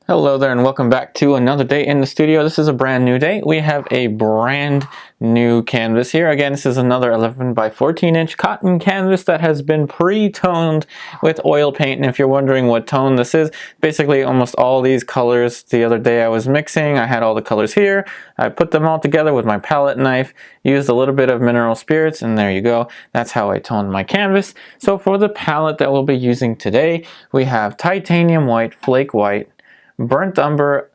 Hello there and welcome back to another day in the studio. This is a brand new day. We have a brand new canvas here. Again, this is another 11 by 14 inch cotton canvas that has been pre-toned with oil paint. And if you're wondering what tone this is, basically almost all these colors. The other day I was mixing, I had all the colors here. I put them all together with my palette knife, used a little bit of mineral spirits, and there you go. That's how I toned my canvas. So for the palette that we'll be using today, we have titanium white, flake white, burnt umber,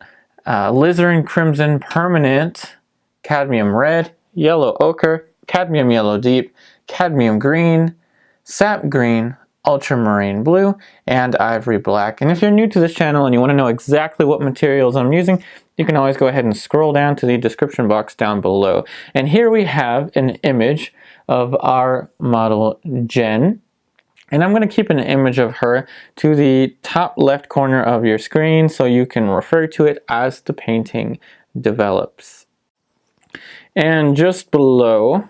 alizarin crimson permanent, cadmium red, yellow ochre, cadmium yellow deep, cadmium green, sap green, ultramarine blue, and ivory black. And if you're new to this channel and you want to know exactly what materials I'm using, you can always go ahead and scroll down to the description box down below. And here we have an image of our model Jen. And I'm going to keep an image of her to the top left corner of your screen so you can refer to it as the painting develops. And just below,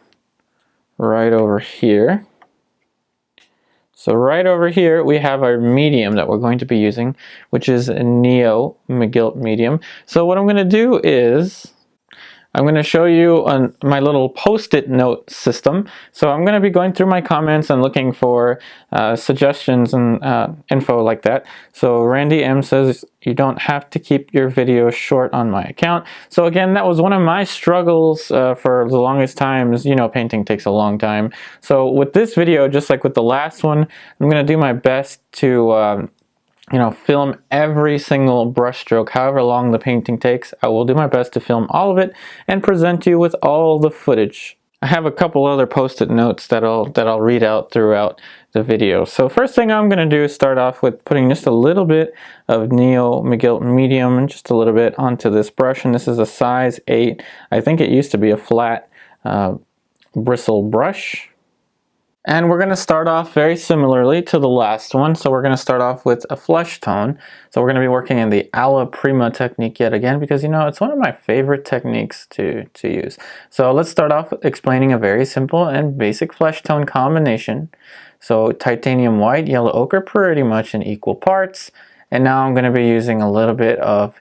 right over here, so right over here we have our medium that we're going to be using, which is a Neo Megilp medium. So what I'm going to do is I'm going to show you on my little post-it note system. So I'm going to be going through my comments and looking for suggestions and info like that. So Randy M says you don't have to keep your videos short on my account. So again, that was one of my struggles for the longest time. You know, painting takes a long time. So with this video, just like with the last one, I'm going to do my best to film every single brushstroke, however long the painting takes. I will do my best to film all of it and present you with all the footage. I have a couple other post-it notes that I'll read out throughout the video. So first thing I'm going to do is start off with putting just a little bit of Neo Megilp medium and just a little bit onto this brush. And this is a size 8. I think it used to be a flat bristle brush. And we're going to start off very similarly to the last one. So we're going to start off with a flesh tone. So we're going to be working in the alla prima technique yet again, because it's one of my favorite techniques to use. So let's start off with explaining a very simple and basic flesh tone combination. So titanium white, yellow ochre, pretty much in equal parts. And now I'm going to be using a little bit of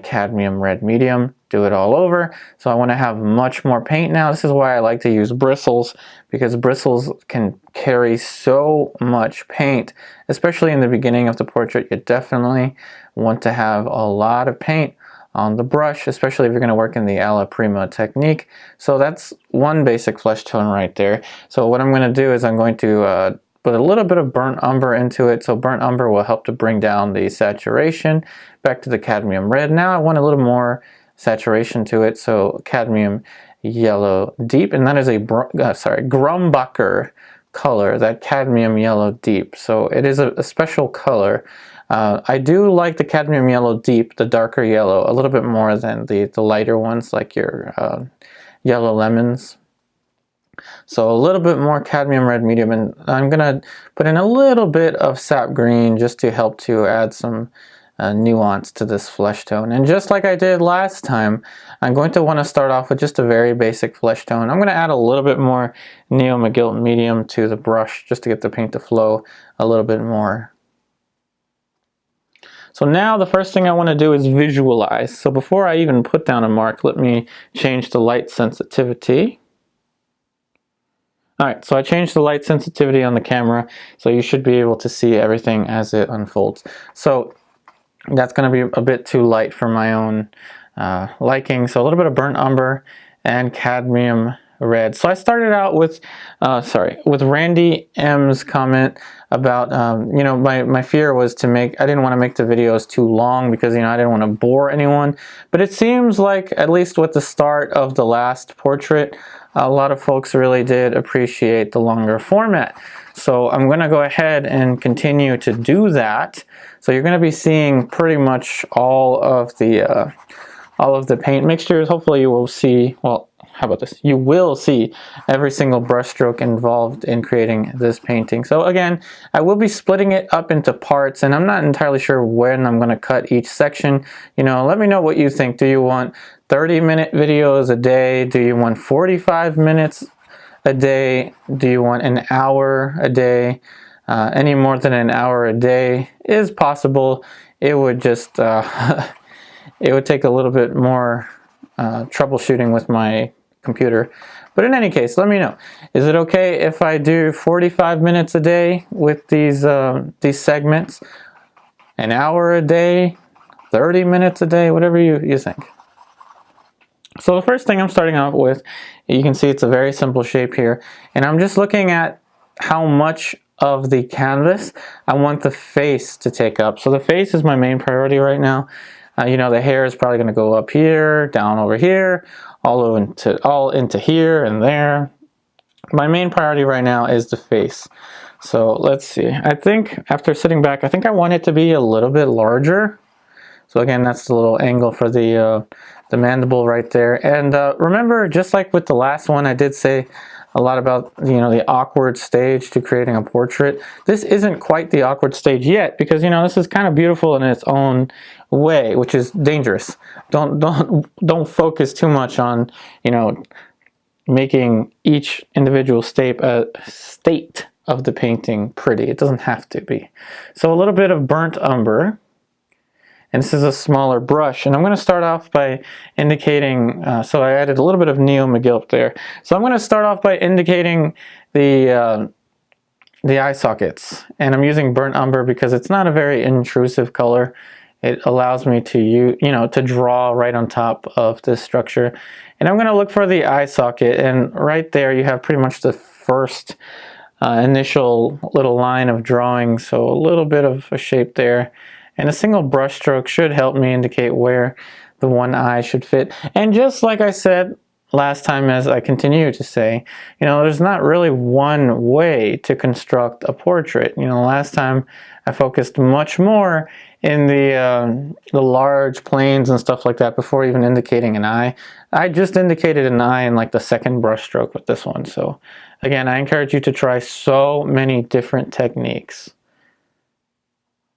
cadmium red medium, do it all over. So I want to have much more paint now. This is why I like to use bristles, because bristles can carry so much paint, especially in the beginning of the portrait. You definitely want to have a lot of paint on the brush, especially if you're going to work in the alla prima technique. So that's one basic flesh tone right there. So what I'm going to do is I'm going to put a little bit of burnt umber into it. So burnt umber will help to bring down the saturation. Back to the cadmium red. Now I want a little more saturation to it. So cadmium yellow deep, and that is a Grumbacher color, that cadmium yellow deep. So it is a special color. I do like the cadmium yellow deep, the darker yellow, a little bit more than the lighter ones like your yellow lemons. So a little bit more cadmium red medium, and I'm gonna put in a little bit of sap green just to help to add some nuance to this flesh tone. And just like I did last time, I'm going to want to start off with just a very basic flesh tone. I'm going to add a little bit more Neo Megilp medium to the brush just to get the paint to flow a little bit more. So now the first thing I want to do is visualize. So before I even put down a mark, let me change the light sensitivity. Alright, so I changed the light sensitivity on the camera, so you should be able to see everything as it unfolds. So that's going to be a bit too light for my own liking, so a little bit of burnt umber and cadmium red. So I started out with Randy M's comment about my fear was to I didn't want to make the videos too long because I didn't want to bore anyone, but it seems like at least with the start of the last portrait, a lot of folks really did appreciate the longer format. So I'm going to go ahead and continue to do that. So you're going to be seeing pretty much all of the paint mixtures. Hopefully you will see, well, how about this? You will see every single brush stroke involved in creating this painting. So again, I will be splitting it up into parts, and I'm not entirely sure when I'm going to cut each section. Let me know what you think. Do you want 30-minute videos a day? Do you want 45 minutes a day? Do you want an hour a day? Any more than an hour a day is possible it would just it would take a little bit more troubleshooting with my computer. But in any case, let me know. Is it okay if I do 45 minutes a day with these segments? An hour a day? 30 minutes a day? Whatever you think. So the first thing I'm starting out with, you can see it's a very simple shape here. And I'm just looking at how much of the canvas I want the face to take up. So the face is my main priority right now. You know, the hair is probably going to go up here, down over here, all into here and there. My main priority right now is the face. So let's see. I think after sitting back, I think I want it to be a little bit larger. So again, that's the little angle for the mandible right there. And remember, just like with the last one, I did say a lot about, you know, the awkward stage to creating a portrait. This isn't quite the awkward stage yet, because, you know, this is kind of beautiful in its own way, which is dangerous. Don't focus too much on, you know, making each individual state of the painting pretty. It doesn't have to be. So a little bit of burnt umber. And this is a smaller brush, and I'm going to start off by indicating, so I added a little bit of Megilp there. So I'm going to start off by indicating the eye sockets, and I'm using burnt umber because it's not a very intrusive color. It allows me to to draw right on top of this structure. And I'm going to look for the eye socket, and right there you have pretty much the first initial little line of drawing, so a little bit of a shape there. And a single brush stroke should help me indicate where the one eye should fit. And just like I said last time, as I continue to say, you know, there's not really one way to construct a portrait. You know, last time I focused much more in the large planes and stuff like that before even indicating an eye. I just indicated an eye in like the second brush stroke with this one. So again, I encourage you to try so many different techniques.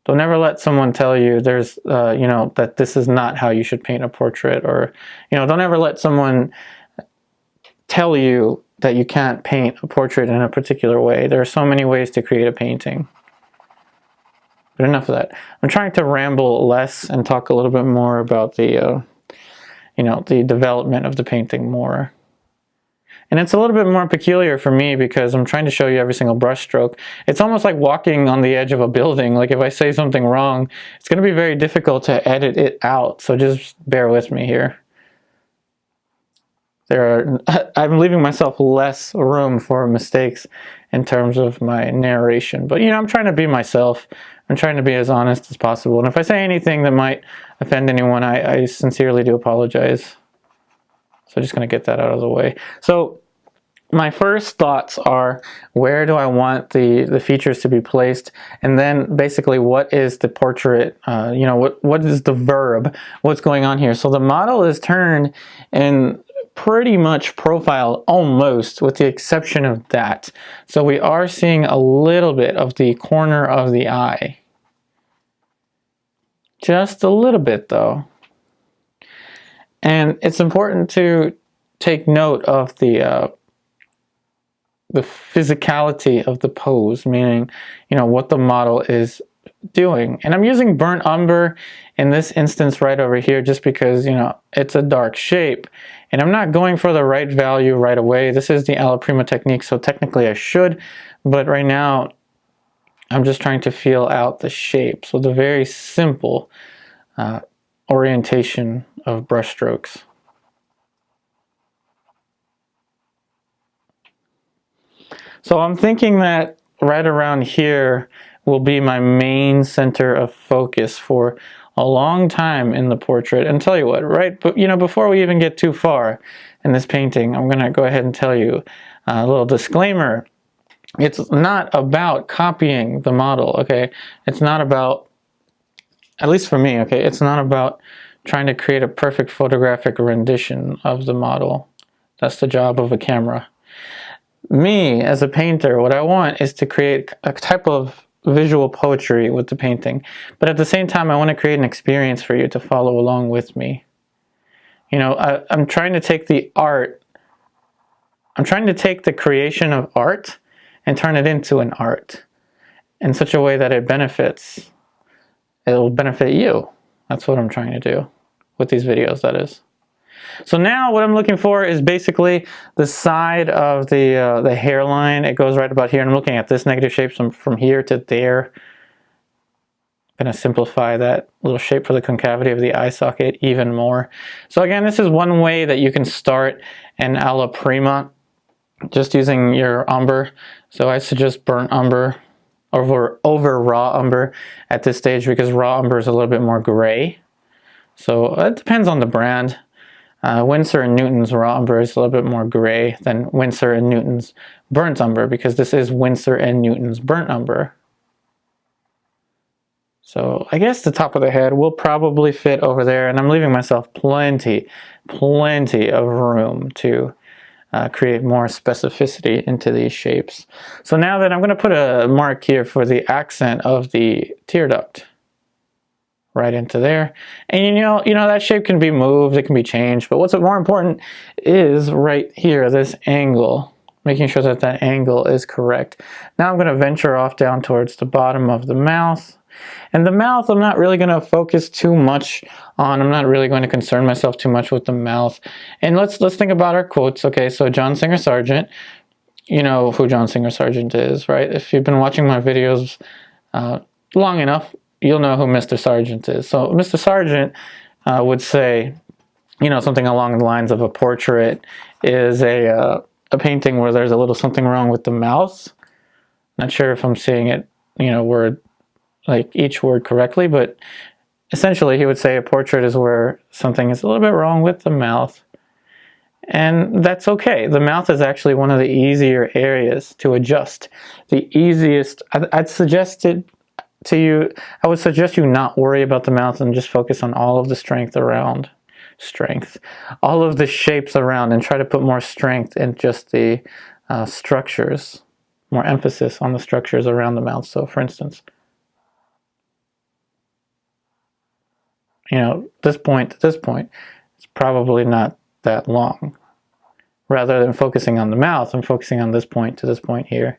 Don't ever let someone tell you there's, you know, that this is not how you should paint a portrait, or, you know, don't ever let someone tell you that you can't paint a portrait in a particular way. There are so many ways to create a painting. But enough of that. I'm trying to ramble less and talk a little bit more about the, you know, the development of the painting more. And it's a little bit more peculiar for me because I'm trying to show you every single brush stroke. It's almost like walking on the edge of a building. Like if I say something wrong, it's going to be very difficult to edit it out. So just bear with me here. I'm leaving myself less room for mistakes in terms of my narration. But, you know, I'm trying to be myself. I'm trying to be as honest as possible. And if I say anything that might offend anyone, I sincerely do apologize. So just going to get that out of the way. So my first thoughts are, where do I want the features to be placed? And then basically, what is the portrait, you know, what is the verb? What's going on here? So the model is turned in pretty much profile almost, with the exception of that. So we are seeing a little bit of the corner of the eye. Just a little bit though. And it's important to take note of the physicality of the pose, meaning, you know, what the model is doing. And I'm using burnt umber in this instance right over here just because, you know, it's a dark shape. And I'm not going for the right value right away. This is the alla prima technique, so technically I should. But right now, I'm just trying to feel out the shape. So the very simple orientation of brush strokes. So I'm thinking that right around here will be my main center of focus for a long time in the portrait. And tell you what, right, but you know, before we even get too far in this painting, I'm gonna go ahead and tell you a little disclaimer. It's not about copying the model, okay? It's not about, at least for me, okay, it's not about trying to create a perfect photographic rendition of the model. That's the job of a camera. Me, as a painter, what I want is to create a type of visual poetry with the painting. But at the same time, I want to create an experience for you to follow along with me. You know, I'm trying to take the art, I'm trying to take the creation of art and turn it into an art in such a way that it benefits it'll benefit you. That's what I'm trying to do with these videos, that is. So now what I'm looking for is basically the side of the hairline. It goes right about here, and I'm looking at this negative shape from here to there. I'm going to simplify that little shape for the concavity of the eye socket even more. So again, this is one way that you can start an alla prima, just using your umber. So I suggest burnt umber over raw umber at this stage, because raw umber is a little bit more gray. So it depends on the brand. Winsor and Newton's raw umber is a little bit more gray than Winsor and Newton's burnt umber, because this is Winsor and Newton's burnt umber. So I guess the top of the head will probably fit over there, and I'm leaving myself plenty of room to create more specificity into these shapes. So now that I'm going to put a mark here for the accent of the tear duct, right into there. And you know that shape can be moved, it can be changed, but what's more important is right here, this angle, making sure that that angle is correct. Now I'm going to venture off down towards the bottom of the mouth. And the mouth, I'm not really going to focus too much on. I'm not really going to concern myself too much with the mouth. And let's think about our quotes. Okay, so John Singer Sargent, you know who John Singer Sargent is, right? If you've been watching my videos long enough, you'll know who Mr. Sargent is. So Mr. Sargent would say, you know, something along the lines of a portrait is a painting where there's a little something wrong with the mouth. Not sure if I'm saying it, you know, word, like each word correctly, but essentially he would say a portrait is where something is a little bit wrong with the mouth. And that's okay. The mouth is actually one of the easier areas to adjust. The easiest, I'd suggest it to you, I would suggest you not worry about the mouth and just focus on all of the strength around. All of the shapes around, and try to put more strength in just the structures, more emphasis on the structures around the mouth. So for instance, you know, this point to this point, it's probably not that long. Rather than focusing on the mouth, I'm focusing on this point to this point here.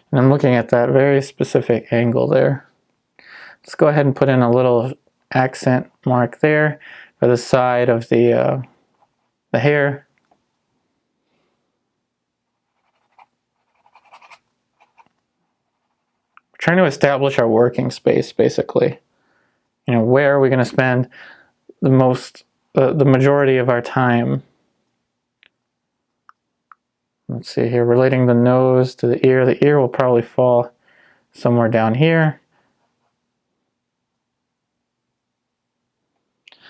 And I'm looking at that very specific angle there. Let's go ahead and put in a little accent mark there for the side of the hair. We're trying to establish our working space, basically. You know, where are we going to spend the majority of our time? Let's see here, relating the nose to the ear. The ear will probably fall somewhere down here.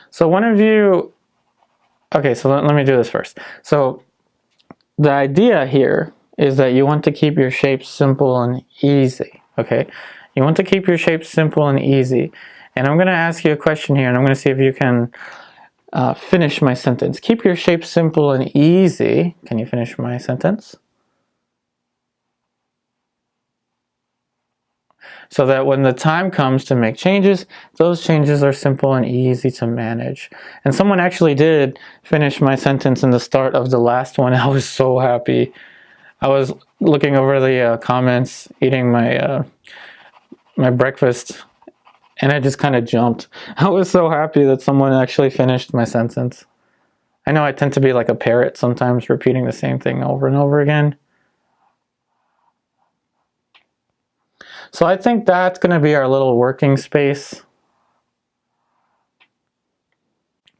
So one of you, okay, so let me do this first. So the idea here is that you want to keep your shapes simple and easy, okay? You want to keep your shapes simple and easy. And I'm going to ask you a question here, and I'm going to see if you can finish my sentence. Keep your shape simple and easy. Can you finish my sentence? So that when the time comes to make changes, those changes are simple and easy to manage. And someone actually did finish my sentence in the start of the last one. I was so happy. I was looking over the comments, eating my my breakfast, and I just kind of jumped. I was so happy that someone actually finished my sentence. I know I tend to be like a parrot sometimes, repeating the same thing over and over again. So I think that's going to be our little working space.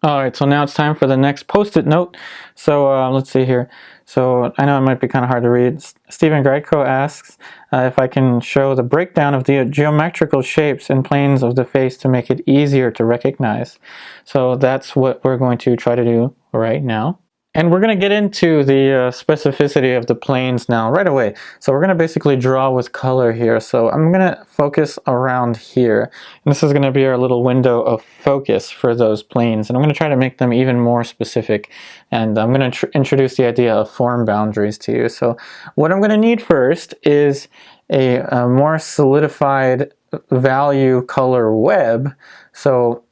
Alright, so now it's time for the next post-it note. So let's see here. So I know it might be kind of hard to read. Stephen Greco asks if I can show the breakdown of the geometrical shapes and planes of the face to make it easier to recognize. So that's what we're going to try to do right now. And we're going to get into the specificity of the planes now right away. So we're going to basically draw with color here. So I'm going to focus around here. And this is going to be our little window of focus for those planes. And I'm going to try to make them even more specific. And I'm going to introduce the idea of form boundaries to you. So what I'm going to need first is a more solidified value color web. So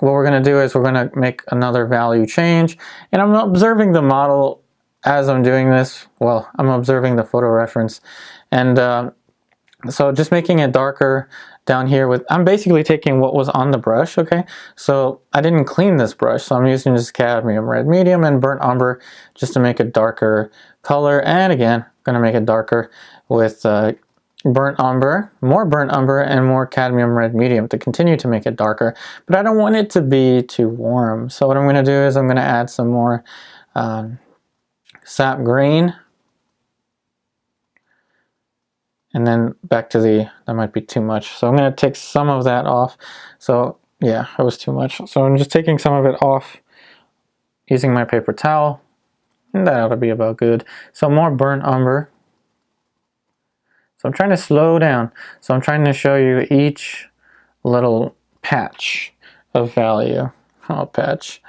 what we're going to do is we're going to make another value change, and I'm observing the model as I'm doing this, well, I'm observing the photo reference, and so just making it darker down here with, I'm basically taking what was on the brush, okay? So I didn't clean this brush, so I'm using just cadmium red medium and burnt umber just to make a darker color, and again, I'm gonna make it darker with burnt umber, more burnt umber, and more cadmium red medium to continue to make it darker, but I don't want it to be too warm. So what I'm gonna do is I'm gonna add some more sap green. And then back to that might be too much. So I'm going to take some of that off. So yeah, that was too much. So I'm just taking some of it off using my paper towel. And that ought to be about good. So more burnt umber. So I'm trying to slow down. So I'm trying to show you each little patch of value. Oh, patch.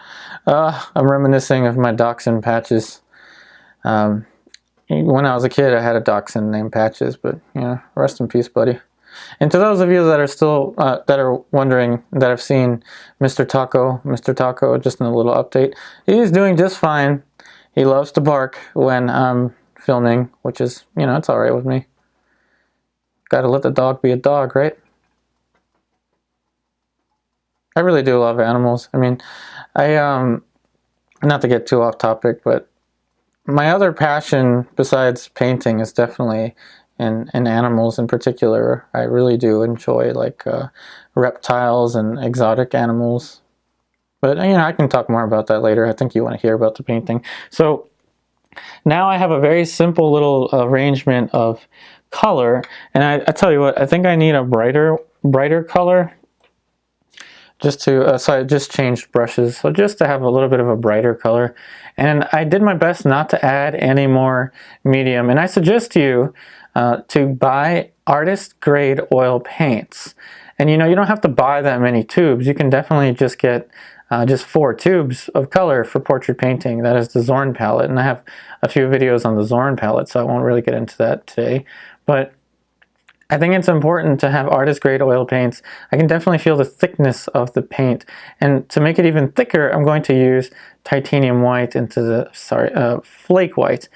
I'm reminiscing of my dachshund Patches. When I was a kid, I had a dachshund named Patches, but you know, rest in peace, buddy. And to those of you that are still that are wondering, that have seen Mr. Taco, just in a little update, he's doing just fine. He loves to bark when I'm filming, which is, you know, it's all right with me. Got to let the dog be a dog, right? I really do love animals. I mean, not to get too off topic, but my other passion besides painting is definitely in animals in particular. I really do enjoy like reptiles and exotic animals. But you know, I can talk more about that later. I think you want to hear about the painting. So now I have a very simple little arrangement of color, and I tell you what, I think I need a brighter color. Just to, so I just changed brushes, so just to have a little bit of a brighter color. And I did my best not to add any more medium. And I suggest you to buy artist grade oil paints. And you know, you don't have to buy that many tubes. You can definitely just get just 4 tubes of color for portrait painting. That is the Zorn palette. And I have a few videos on the Zorn palette, so I won't really get into that today. But I think it's important to have artist grade oil paints. I can definitely feel the thickness of the paint, and to make it even thicker, I'm going to use titanium white into the flake white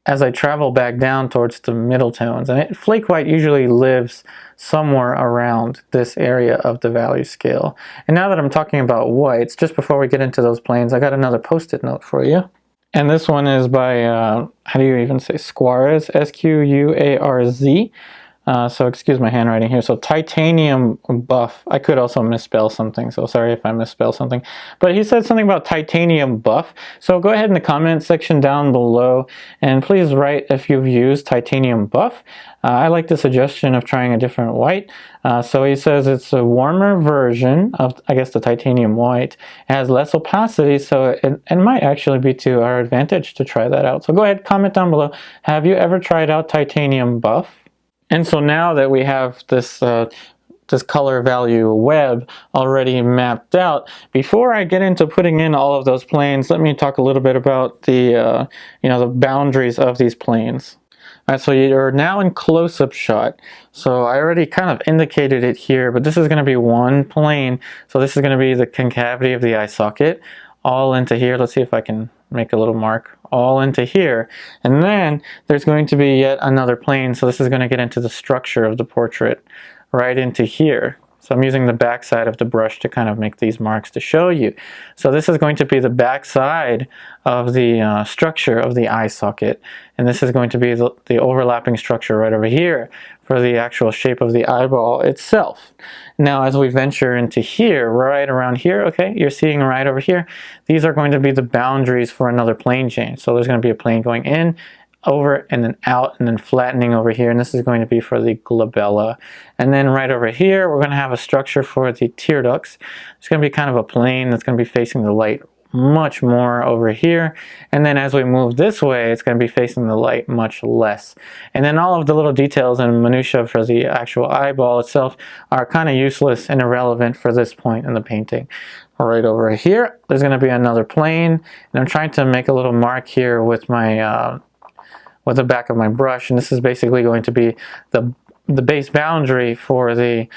as I travel back down towards the middle tones. And flake white usually lives somewhere around this area of the value scale. And now that I'm talking about whites, just before we get into those planes, I got another post-it note for you. And this one is by, how do you even say, Squarez, S-Q-U-A-R-Z. So excuse my handwriting here. So titanium buff. I could also misspell something, so sorry if I misspell something. But he said something about titanium buff. So go ahead in the comment section down below and please write if you've used titanium buff. I like the suggestion of trying a different white. So he says it's a warmer version of, I guess, the titanium white. It has less opacity, so it might actually be to our advantage to try that out. So go ahead, comment down below. Have you ever tried out titanium buff? And so now that we have this this color value web already mapped out, before I get into putting in all of those planes, let me talk a little bit about the you know, the boundaries of these planes. All right, so you're now in close-up shot. So I already kind of indicated it here, but this is going to be one plane. So this is going to be the concavity of the eye socket, all into here. Let's see if I can make a little mark, all into here. And then there's going to be yet another plane. So this is going to get into the structure of the portrait, right into here. So I'm using the back side of the brush to kind of make these marks to show you. So this is going to be the back side of the structure of the eye socket. And this is going to be the overlapping structure right over here for the actual shape of the eyeball itself. Now as we venture into here, right around here, okay, you're seeing right over here, these are going to be the boundaries for another plane change. So there's going to be a plane going in, over, and then out, and then flattening over here, and this is going to be for the glabella. And then right over here we're going to have a structure for the tear ducts. It's going to be kind of a plane that's going to be facing the light much more over here, and then as we move this way it's going to be facing the light much less. And then all of the little details and minutia for the actual eyeball itself are kind of useless and irrelevant for this point in the painting. Right over here there's going to be another plane, and I'm trying to make a little mark here with my with the back of my brush, and this is basically going to be the base boundary for the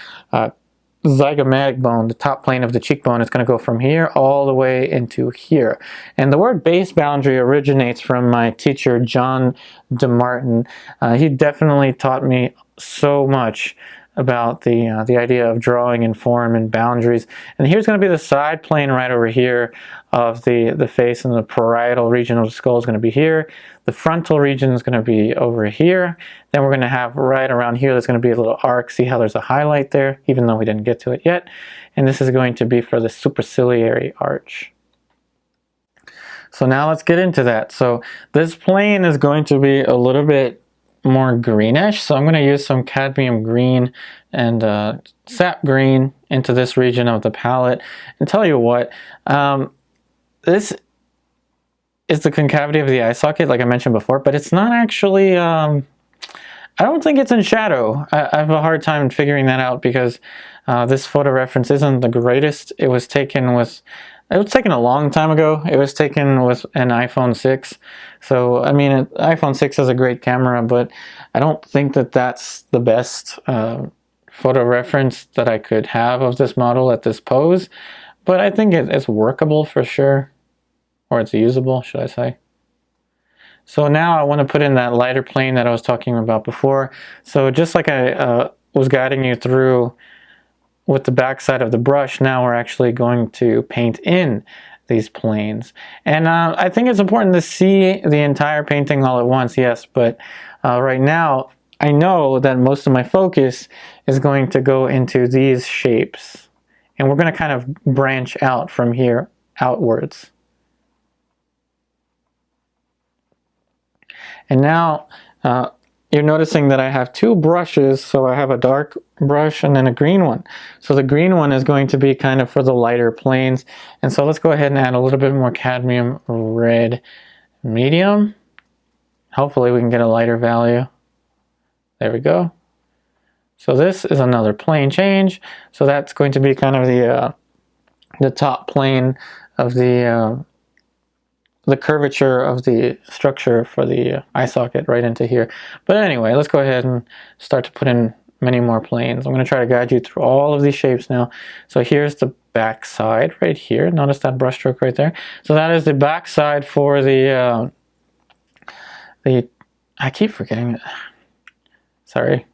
zygomatic bone, the top plane of the cheekbone, is going to go from here all the way into here. And the word base boundary originates from my teacher, John DeMartin. He definitely taught me so much about the idea of drawing and form and boundaries. And here's going to be the side plane right over here of the face, and the parietal region of the skull is going to be here. The frontal region is going to be over here. Then we're going to have right around here, there's going to be a little arc. See how there's a highlight there, even though we didn't get to it yet. And this is going to be for the superciliary arch. So now let's get into that. So this plane is going to be a little bit more greenish, so I'm going to use some cadmium green and sap green into this region of the palette. And tell you what, this is the concavity of the eye socket, like I mentioned before, but it's not actually, I don't think it's in shadow. I have a hard time figuring that out because this photo reference isn't the greatest. It was taken a long time ago. It was taken with an iPhone 6. So, I mean, an iPhone 6 is a great camera, but I don't think that that's the best photo reference that I could have of this model at this pose. But I think it's workable for sure. Or it's usable, should I say. So now I want to put in that lighter plane that I was talking about before. So just like I was guiding you through with the back side of the brush, now we're actually going to paint in these planes. And I think it's important to see the entire painting all at once, yes, but right now I know that most of my focus is going to go into these shapes. And we're going to kind of branch out from here outwards. And now you're noticing that I have two brushes, so I have a dark brush and then a green one. So the green one is going to be kind of for the lighter planes. And so let's go ahead and add a little bit more cadmium red medium. Hopefully we can get a lighter value. There we go. So this is another plane change. So that's going to be kind of the top plane of the curvature of the structure for the eye socket right into here. But anyway, let's go ahead and start to put in many more planes. I'm going to try to guide you through all of these shapes now. So here's the back side right here. Notice that brush stroke right there. So that is the back side for the I keep forgetting it. Sorry.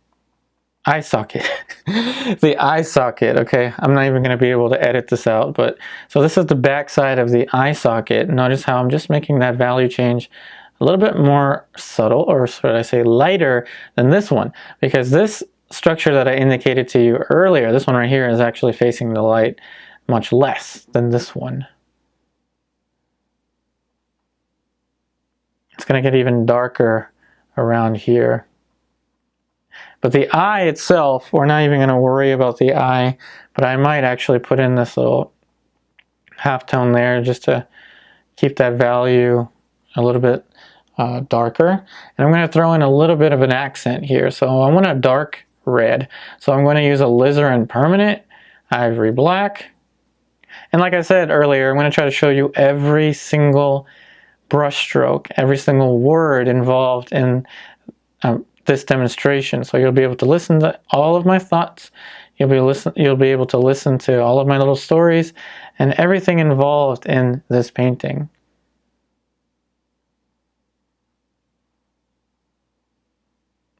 Eye socket. The eye socket, okay? I'm not even going to be able to edit this out, but so this is the back side of the eye socket. Notice how I'm just making that value change a little bit more subtle, or should I say lighter than this one, because this structure that I indicated to you earlier, this one right here, is actually facing the light much less than this one. It's going to get even darker around here. But the eye itself, we're not even going to worry about the eye, but I might actually put in this little halftone there just to keep that value a little bit darker. And I'm going to throw in a little bit of an accent here. So I want a dark red. So I'm going to use Alizarin permanent, Ivory black. And like I said earlier, I'm going to try to show you every single brush stroke, every single word involved in this demonstration, so you'll be able to listen to all of my thoughts. You'll be able to listen to all of my little stories and everything involved in this painting.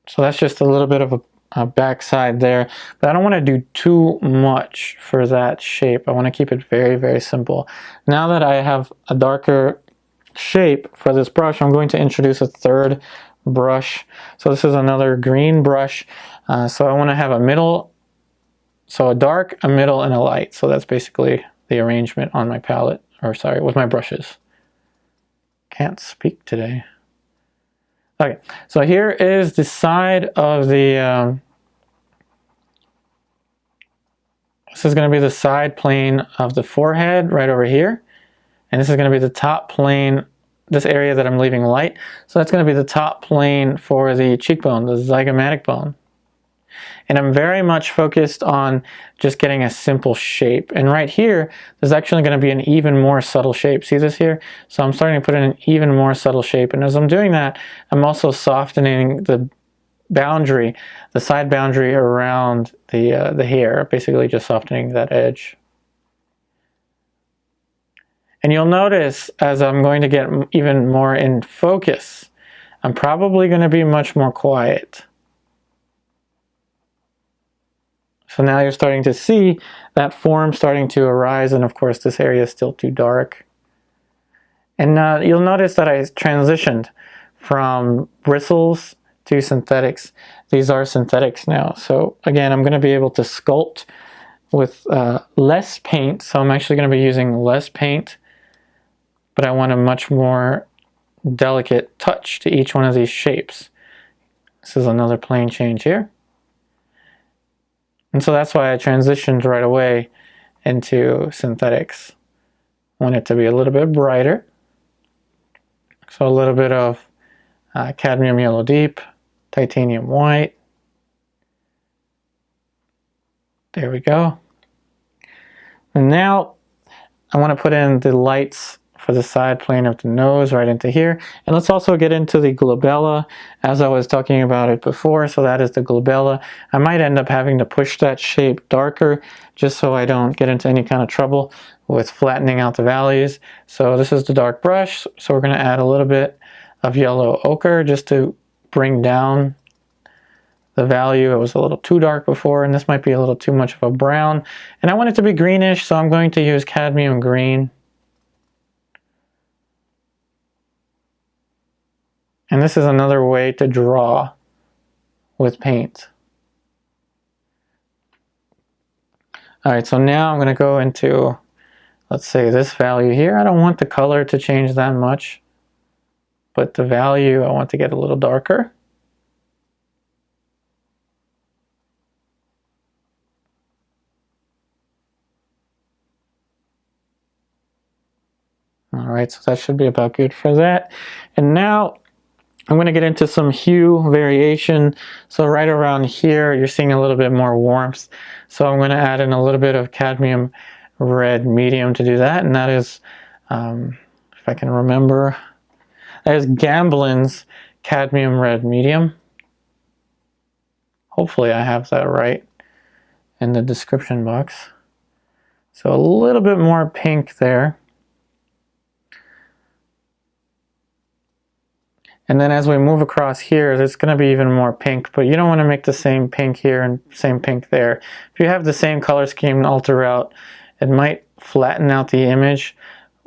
So that's just a little bit of a backside there, but I don't want to do too much for that shape. I want to keep it very, very simple. Now that I have a darker shape for this brush, I'm going to introduce a third brush. So this is another green brush. So I want to have a middle, so a dark, a middle, and a light. So that's basically the arrangement on my palette, or sorry, with my brushes. Can't speak today. Okay, so here is the side of the, this is going to be the side plane of the forehead right over here. And this is going to be the top plane, this area that I'm leaving light. So that's going to be the top plane for the cheekbone, the zygomatic bone. And I'm very much focused on just getting a simple shape. And right here, there's actually going to be an even more subtle shape. See this here? So I'm starting to put in an even more subtle shape. And as I'm doing that, I'm also softening the boundary, the side boundary around the hair, basically just softening that edge. And you'll notice as I'm going to get even more in focus, I'm probably going to be much more quiet. So now you're starting to see that form starting to arise, and of course this area is still too dark. And you'll notice that I transitioned from bristles to synthetics. These are synthetics now. So again, I'm going to be able to sculpt with less paint. So I'm actually going to be using less paint, but I want a much more delicate touch to each one of these shapes. This is another plane change here. And so that's why I transitioned right away into synthetics. I want it to be a little bit brighter. So a little bit of cadmium yellow deep, titanium white. There we go. And now I want to put in the lights for the side plane of the nose right into here. And let's also get into the glabella as I was talking about it before. So that is the glabella. I might end up having to push that shape darker just so I don't get into any kind of trouble with flattening out the values. So this is the dark brush. So we're going to add a little bit of yellow ochre just to bring down the value. It was a little too dark before, and this might be a little too much of a brown. And I want it to be greenish, so I'm going to use cadmium green. And this is another way to draw with paint. All right, so now I'm going to go into, let's say, this value here. I don't want the color to change that much, but the value I want to get a little darker. All right, so that should be about good for that. And now I'm going to get into some hue variation. So right around here, you're seeing a little bit more warmth. So I'm going to add in a little bit of cadmium red medium to do that. And that is, if I can remember, that is Gamblin's cadmium red medium. Hopefully I have that right in the description box. So a little bit more pink there. And then as we move across here, there's going to be even more pink, but you don't want to make the same pink here and same pink there. If you have the same color scheme all throughout, it might flatten out the image,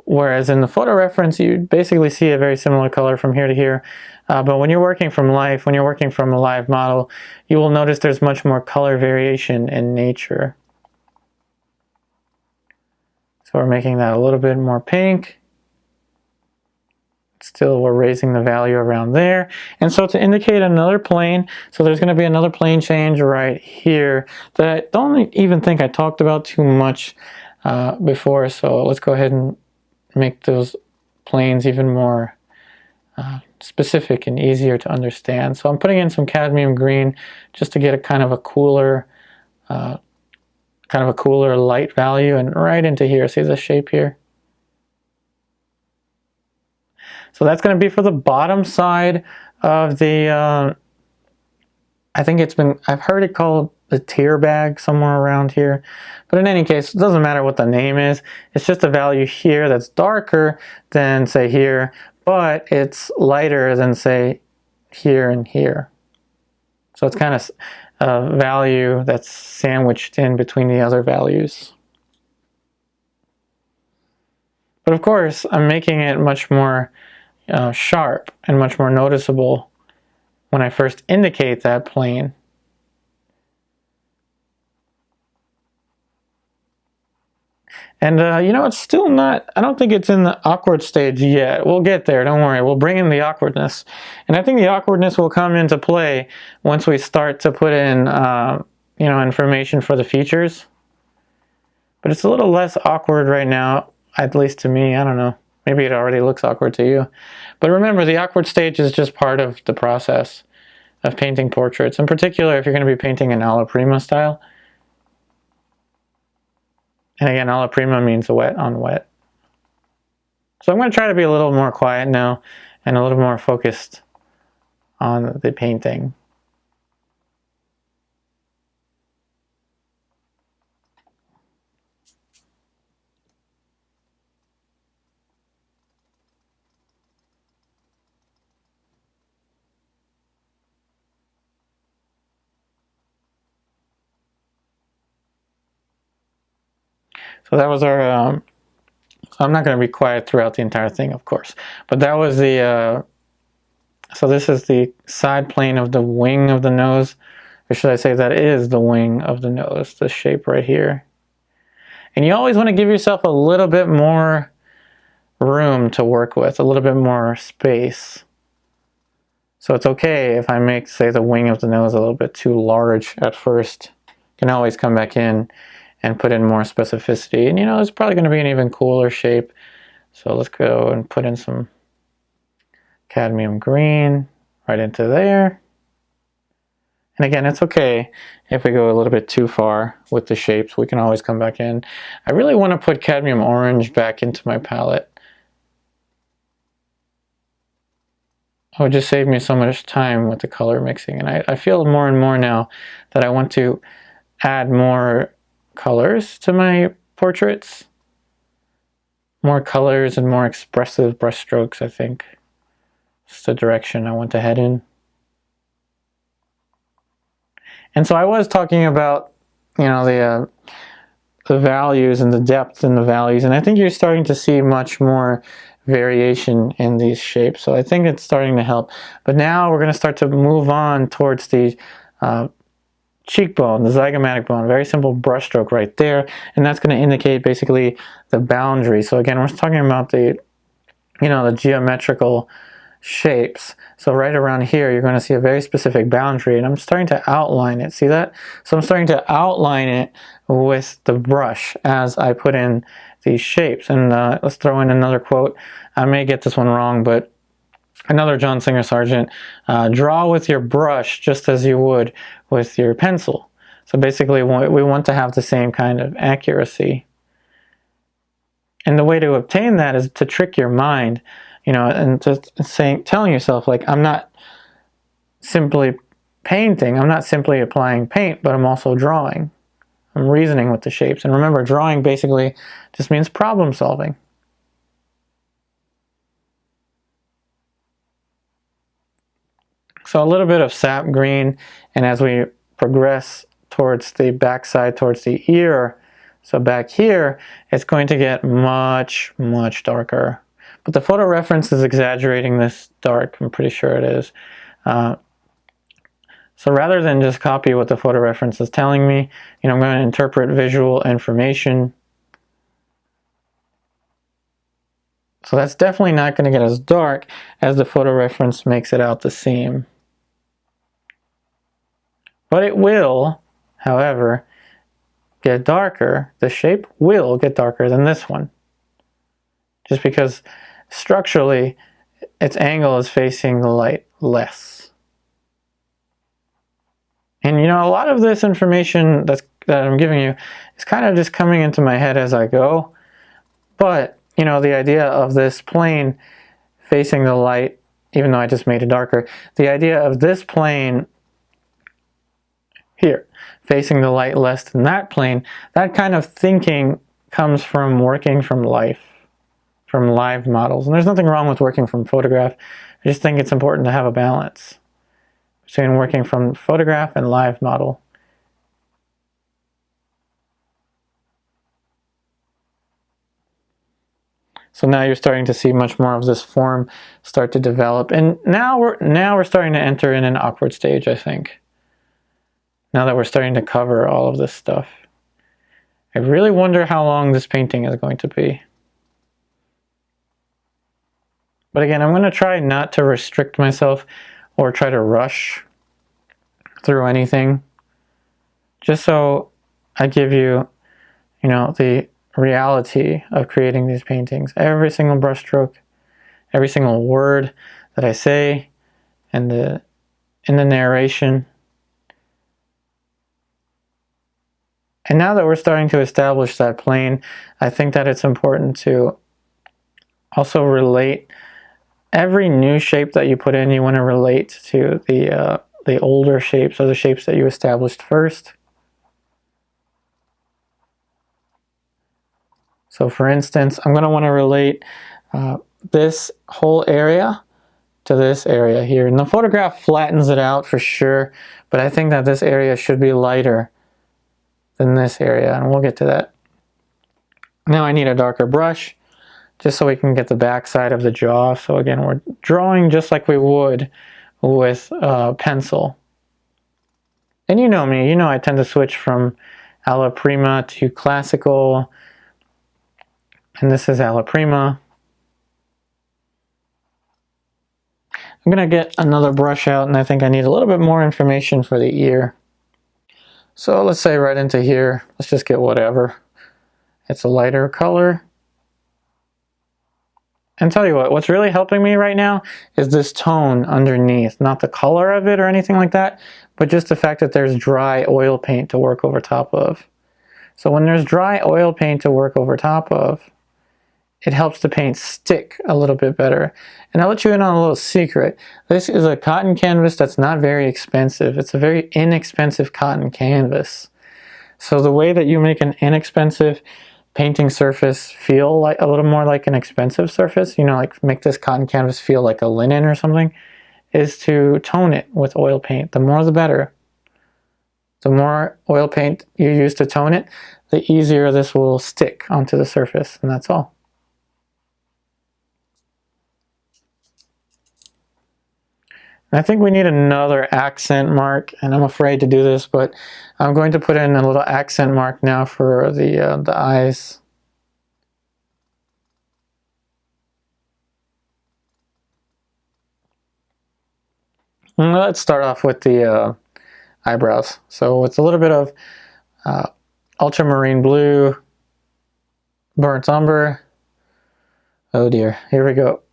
whereas in the photo reference, you basically see a very similar color from here to here. But when you're working from life, when you're working from a live model, you will notice there's much more color variation in nature. So we're making that a little bit more pink. Still, we're raising the value around there. And so to indicate another plane, so there's going to be another plane change right here that I don't even think I talked about too much before. So let's go ahead and make those planes even more specific and easier to understand. So I'm putting in some cadmium green just to get a kind of a cooler light value, and right into here. See the shape here? So that's going to be for the bottom side of the, I think I've heard it called the tear bag somewhere around here. But in any case, it doesn't matter what the name is. It's just a value here that's darker than, say, here, but it's lighter than, say, here and here. So it's kind of a value that's sandwiched in between the other values. But of course, I'm making it much more sharp and much more noticeable when I first indicate that plane. And you know, it's still not, I don't think it's in the awkward stage yet. We'll get there, don't worry. We'll bring in the awkwardness. And I think the awkwardness will come into play once we start to put in, you know, information for the features. But it's a little less awkward right now, at least to me. I don't know. Maybe it already looks awkward to you. But remember, the awkward stage is just part of the process of painting portraits. In particular, if you're going to be painting in alla prima style. And again, alla prima means wet on wet. So I'm going to try to be a little more quiet now and a little more focused on the painting. So that was our, so I'm not going to be quiet throughout the entire thing, of course. But that was the, so this is the side plane of the wing of the nose. Or should I say that is the wing of the nose, the shape right here. And you always want to give yourself a little bit more room to work with, a little bit more space. So it's okay if I make, say, the wing of the nose a little bit too large at first. You can always come back in and put in more specificity. And you know, it's probably going to be an even cooler shape. So let's go and put in some cadmium green right into there. And again, it's okay if we go a little bit too far with the shapes. We can always come back in. I really want to put cadmium orange back into my palette. It would just save me so much time with the color mixing. And I feel more and more now that I want to add more colors to my portraits. More colors and more expressive brush strokes, I think. It's the direction I want to head in. And so I was talking about, you know, the values and the depth in the values, and I think you're starting to see much more variation in these shapes. So I think it's starting to help. But now we're going to start to move on towards the cheekbone, the zygomatic bone. Very simple brushstroke right there, and that's going to indicate basically the boundary. So again, we're talking about the, you know, the geometrical shapes. So right around here, you're going to see a very specific boundary, and I'm starting to outline it. See that? So I'm starting to outline it with the brush as I put in these shapes. And let's throw in another quote. I may get this one wrong, but another John Singer Sargent, draw with your brush just as you would with your pencil. So basically, we want to have the same kind of accuracy. And the way to obtain that is to trick your mind, you know, and just telling yourself, like, I'm not simply painting, I'm not simply applying paint, but I'm also drawing. I'm reasoning with the shapes. And remember, drawing basically just means problem solving. So a little bit of sap green, and as we progress towards the backside, towards the ear, so back here, it's going to get much, much darker. But the photo reference is exaggerating this dark, I'm pretty sure it is. So rather than just copy what the photo reference is telling me, you know, I'm going to interpret visual information. So that's definitely not going to get as dark as the photo reference makes it out to seem. But it will, however, get darker. The shape will get darker than this one. Just because structurally, its angle is facing the light less. And you know, a lot of this information that I'm giving you is kind of just coming into my head as I go. But, you know, the idea of this plane facing the light, even though I just made it darker, the idea of this plane here facing the light less than that plane, that kind of thinking comes from working from life, from live models. And there's nothing wrong with working from photograph. I just think it's important to have a balance between working from photograph and live model. So now you're starting to see much more of this form start to develop, and now we're starting to enter in an awkward stage, I think. Now that we're starting to cover all of this stuff, I really wonder how long this painting is going to be. But again, I'm going to try not to restrict myself or try to rush through anything, just so I give you, you know, the reality of creating these paintings. Every single brushstroke, every single word that I say, and in the narration. And now that we're starting to establish that plane, I think that it's important to also relate every new shape that you put in. You want to relate to the older shapes, or the shapes that you established first. So for instance, I'm going to want to relate this whole area to this area here. And the photograph flattens it out for sure, but I think that this area should be lighter than this area, and we'll get to that. Now I need a darker brush, just so we can get the back side of the jaw. So again, we're drawing just like we would with pencil. And you know me, you know I tend to switch from alla prima to classical. And this is alla prima. I'm going to get another brush out, and I think I need a little bit more information for the ear. So let's say right into here, let's just get whatever. It's a lighter color. And tell you what, what's really helping me right now is this tone underneath. Not the color of it or anything like that, but just the fact that there's dry oil paint to work over top of. So when there's dry oil paint to work over top of, it helps the paint stick a little bit better. And I'll let you in on a little secret. This is a cotton canvas that's not very expensive. It's a very inexpensive cotton canvas. So the way that you make an inexpensive painting surface feel like a little more like an expensive surface, you know, like make this cotton canvas feel like a linen or something, is to tone it with oil paint. The more the better. The more oil paint you use to tone it, the easier this will stick onto the surface, and that's all. I think we need another accent mark, and I'm afraid to do this, but I'm going to put in a little accent mark now for the eyes. And let's start off with the eyebrows. So with a little bit of ultramarine blue, burnt umber. Oh dear, here we go.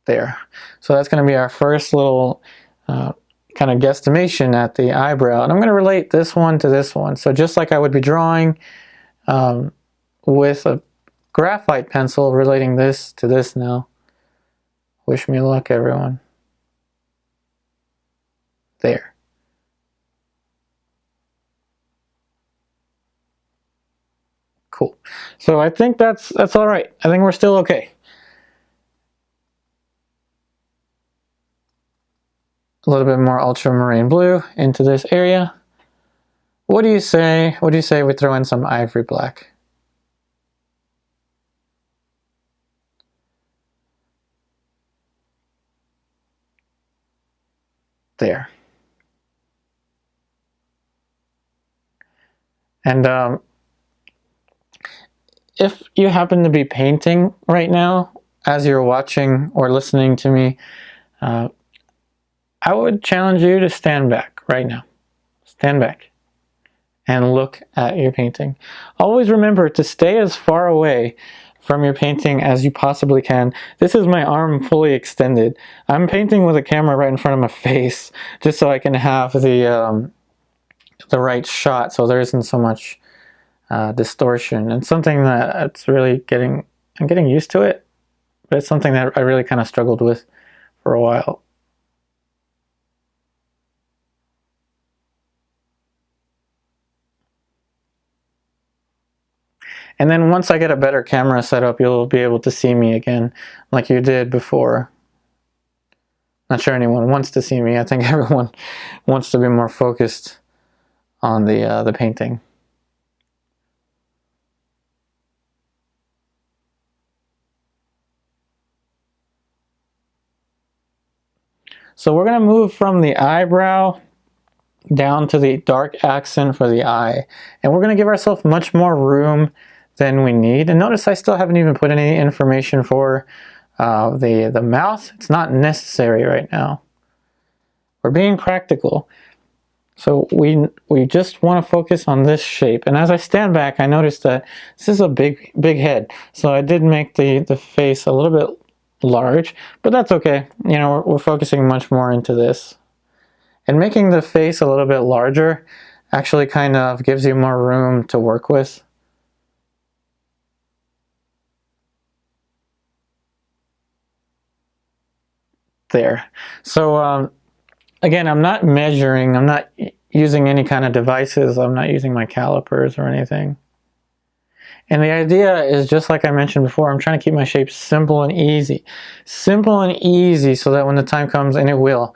There. So that's going to be our first little kind of guesstimation at the eyebrow. And I'm going to relate this one to this one. So just like I would be drawing with a graphite pencil, relating this to this now. Wish me luck, everyone. There. Cool. So I think that's all right. I think we're still okay. A little bit more ultramarine blue into this area. What do you say? What do you say we throw in some ivory black? There. And if you happen to be painting right now, as you're watching or listening to me, I would challenge you to stand back right now. Stand back and look at your painting. Always remember to stay as far away from your painting as you possibly can. This is my arm fully extended. I'm painting with a camera right in front of my face just so I can have the right shot so there isn't so much distortion. And something that's really I'm getting used to it, but it's something that I really kind of struggled with for a while. And then once I get a better camera set up, you'll be able to see me again like you did before. Not sure anyone wants to see me. I think everyone wants to be more focused on the painting. So we're going to move from the eyebrow down to the dark accent for the eye. And we're going to give ourselves much more room than we need. And notice I still haven't even put any information for the mouth. It's not necessary right now. We're being practical. So we just want to focus on this shape. And as I stand back, I noticed that this is a big head. So I did make the face a little bit large, but that's okay. You know, we're focusing much more into this. And making the face a little bit larger actually kind of gives you more room to work with. There. So again, I'm not measuring, I'm not using any kind of devices, I'm not using my calipers or anything. And the idea is, just like I mentioned before, I'm trying to keep my shapes simple and easy. Simple and easy so that when the time comes, and it will,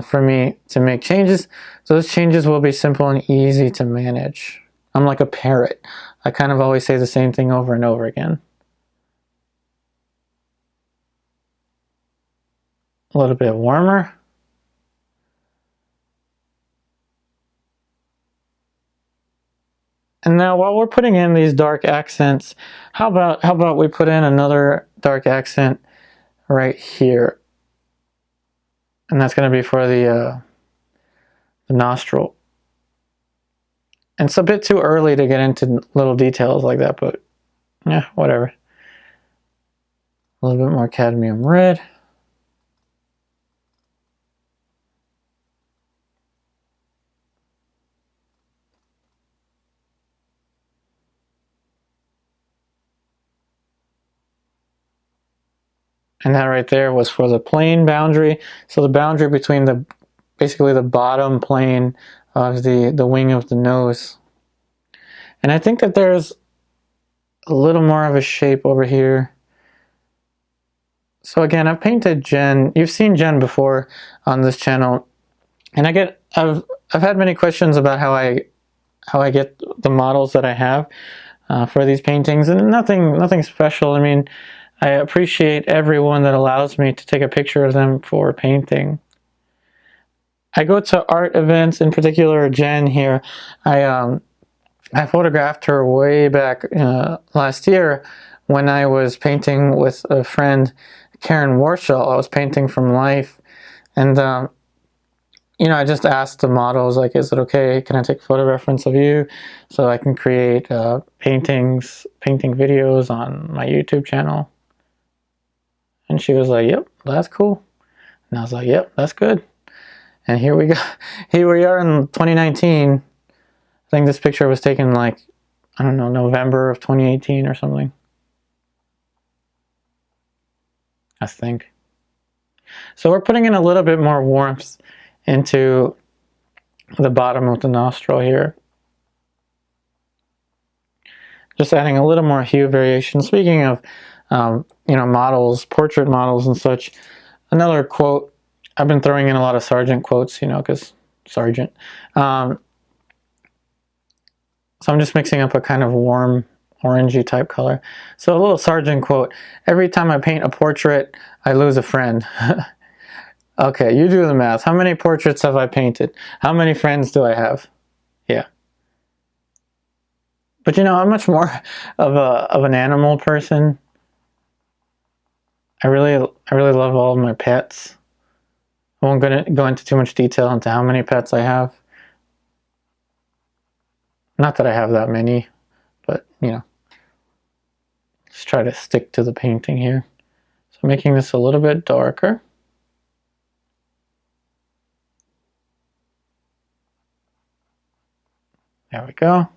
for me to make changes. So those changes will be simple and easy to manage. I'm like a parrot. I kind of always say the same thing over and over again. A little bit warmer. And now while we're putting in these dark accents, how about we put in another dark accent right here. And that's going to be for the nostril. And it's a bit too early to get into little details like that, but yeah, whatever. A little bit more cadmium red. And that right there was for the plane boundary. So the boundary between basically the bottom plane of the wing of the nose. And I think that there's a little more of a shape over here. So again, I've painted Jen. You've seen Jen before on this channel. And I've had many questions about how I get the models that I have for these paintings, and nothing special. I mean, I appreciate everyone that allows me to take a picture of them for painting. I go to art events, in particular Jen here. I photographed her way back last year when I was painting with a friend, Karen Warshall. I was painting from life, and you know, I just asked the models, like, is it okay? Can I take a photo reference of you so I can create painting videos on my YouTube channel? And she was like, yep, that's cool. And I was like, yep, that's good. And here we go. Here we are in 2019. I think this picture was taken like, I don't know, November of 2018 or something. I think. So we're putting in a little bit more warmth into the bottom of the nostril here. Just adding a little more hue variation. Speaking of you know, models, portrait models and such, another quote, I've been throwing in a lot of Sargent quotes, you know, because Sargent. So I'm just mixing up a kind of warm orangey type color. So a little Sargent quote: every time I paint a portrait, I lose a friend. Okay, you do the math. How many portraits have I painted? How many friends do I have? Yeah. But you know, I'm much more of an animal person. I really love all of my pets. I won't go into too much detail into how many pets I have. Not that I have that many, but you know, just try to stick to the painting here. So making this a little bit darker. There we go.